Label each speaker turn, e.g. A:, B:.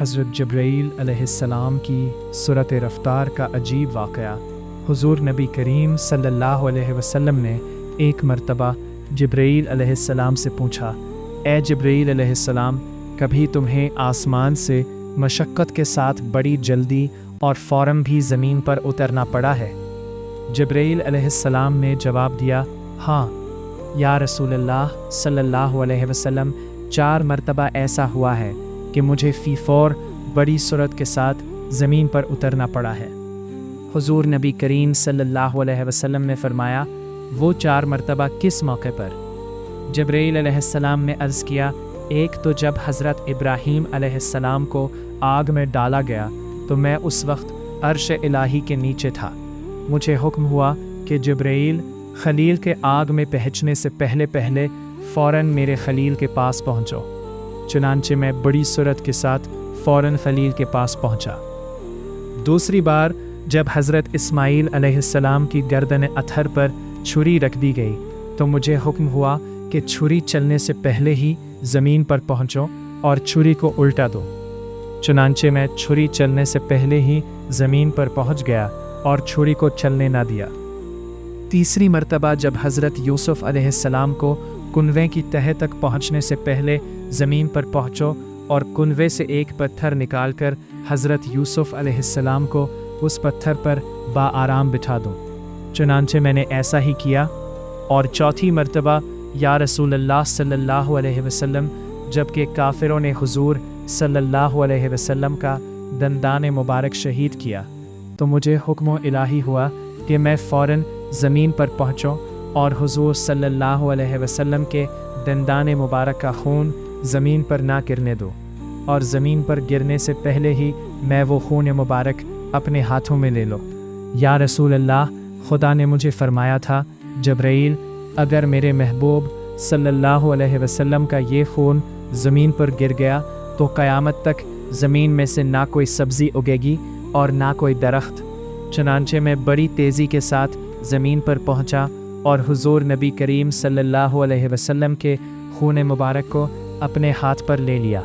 A: حضرت جبرائیل علیہ السلام کی سرعت رفتار کا عجیب واقعہ۔ حضور نبی کریم صلی اللہ علیہ وسلم نے ایک مرتبہ جبرائیل علیہ السلام سے پوچھا، اے جبرائیل علیہ السلام، کبھی تمہیں آسمان سے مشقت کے ساتھ بڑی جلدی اور فوراً بھی زمین پر اترنا پڑا ہے؟ جبرائیل علیہ السلام نے جواب دیا، ہاں یا رسول اللہ صلی اللہ علیہ وسلم، 4 مرتبہ ایسا ہوا ہے کہ مجھے فی فور بڑی سرعت کے ساتھ زمین پر اترنا پڑا ہے۔ حضور نبی کریم صلی اللہ علیہ وسلم نے فرمایا، وہ 4 مرتبہ کس موقع پر؟ جبرائیل علیہ السلام نے عرض کیا، ایک تو جب حضرت ابراہیم علیہ السلام کو آگ میں ڈالا گیا تو میں اس وقت عرش الہی کے نیچے تھا۔ مجھے حکم ہوا کہ جبرائیل خلیل کے آگ میں پہنچنے سے پہلے فوراً میرے خلیل کے پاس پہنچو۔ چنانچہ میں بڑی سرعت کے ساتھ فوراً خلیل کے پاس پہنچا۔ دوسری بار جب حضرت اسماعیل علیہ السلام کی گردن اطہر پر چھری رکھ دی گئی تو مجھے حکم ہوا کہ چھری چلنے سے پہلے ہی زمین پر پہنچو اور چھری کو الٹا دو۔ چنانچہ میں چھری چلنے سے پہلے ہی زمین پر پہنچ گیا اور چھری کو چلنے نہ دیا۔ تیسری مرتبہ جب حضرت یوسف علیہ السلام کو کنویں کی تہہ تک پہنچنے سے پہلے زمین پر پہنچو اور کنویں سے ایک پتھر نکال کر حضرت یوسف علیہ السلام کو اس پتھر پر بآرام بٹھا دو۔ چنانچہ میں نے ایسا ہی کیا۔ اور چوتھی مرتبہ یا رسول اللہ صلی اللہ علیہ وسلم، جبکہ کافروں نے حضور صلی اللہ علیہ وسلم کا دندان مبارک شہید کیا تو مجھے حکم الہی ہوا کہ میں فوراً زمین پر پہنچوں اور حضور صلی اللہ علیہ وسلم کے دندان مبارک کا خون زمین پر نہ گرنے دو، اور زمین پر گرنے سے پہلے ہی میں وہ خون مبارک اپنے ہاتھوں میں لے لو۔ یا رسول اللہ، خدا نے مجھے فرمایا تھا، جبرائیل، اگر میرے محبوب صلی اللہ علیہ وسلم کا یہ خون زمین پر گر گیا تو قیامت تک زمین میں سے نہ کوئی سبزی اگے گی اور نہ کوئی درخت۔ چنانچہ میں بڑی تیزی کے ساتھ زمین پر پہنچا اور حضور نبی کریم صلی اللہ علیہ وسلم کے خون مبارک کو اپنے ہاتھ پر لے لیا۔